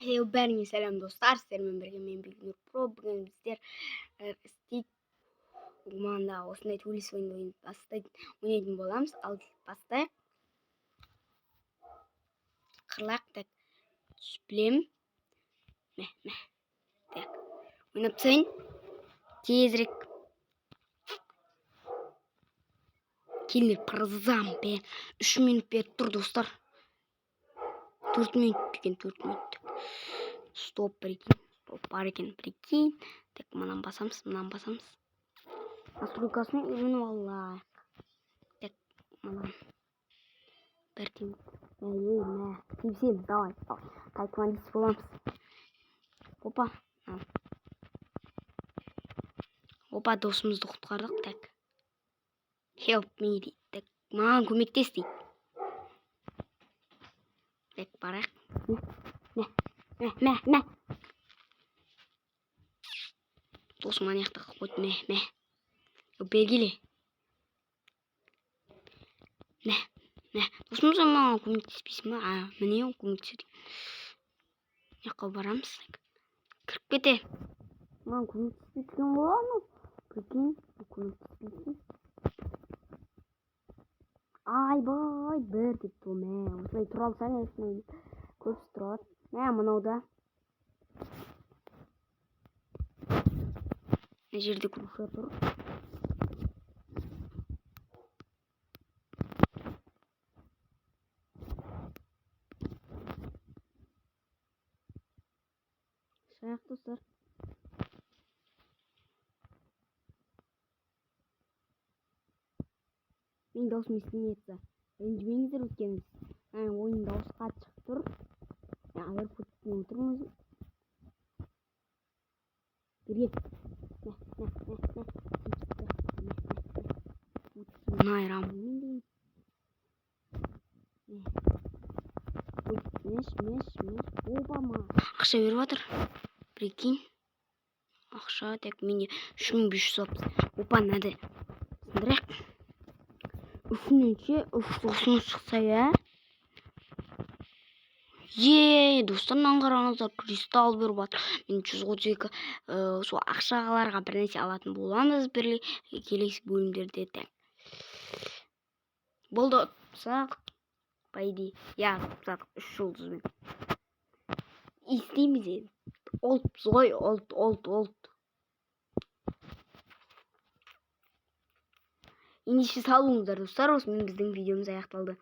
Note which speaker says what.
Speaker 1: Бәріңе сәлем достар, сіздермен бірге мен Бекнұр Про. Бүгін біздер стейк команда осындай төбелес ойнайтын боламыз. Ал бастайық. Қырлақ так білем. Так, ойнап тастайын. Тезірек. Келдер пырзам бе. 3 минут беріп тұр достар. 4 минут екен, 4 минут. Стоп, прикинь. Стоп бар екен, прикинь. Так, мынаны басамыз. Настройкасын үйреніп алайық. Так, мынаны. Бірден. Тепсеміз, давай. Тайквандист боламыз. Опа. Опа, досымызды құтқардық. Так. Help me дейді. Так, маған көмектес дейді. Так, барайық. Мә. Досым аяқты қойды. Мә. Бергеле. Мә. Досымыз маған көмектеспейсің ба? Міне көмектеседі. Яққа барамыз. Кіріп кете. Маған көмектеспейтін болады. Прикинь, көмектеспейсің. Айбай, бір деп тұр. Осылай тұра алсаң, осылай көпсі тұрады. Мынауда. Жерде күруші тұр. Шаяқ достар. Мен даусым естілмейді. Ренжімеңіздер өткеніміз. Ойын дауысы қатты шығып тұр. Аяр көтіп отырмыз. Берет. Найрам. Меш. Опа-ма. Ақша беріп жатыр. Прикинь. Ақша, так менде 3500 апыз. Опа, нәді. Сындырайық. Үшінінше 390 шықса, достар, қараңыздар, кристалл беріп жатыр. Мен 132 сол ақшаларға бір нәрсе алатын боламыз келесі бөлімдерде. Болды, сақ. Пайди. Тұтсадық 3 жұлдызбен. Естейміз енді. Олтпыз ғой, олт. Ендеше сау болыңыздар достар, осымен біздің видеомыз аяқталды.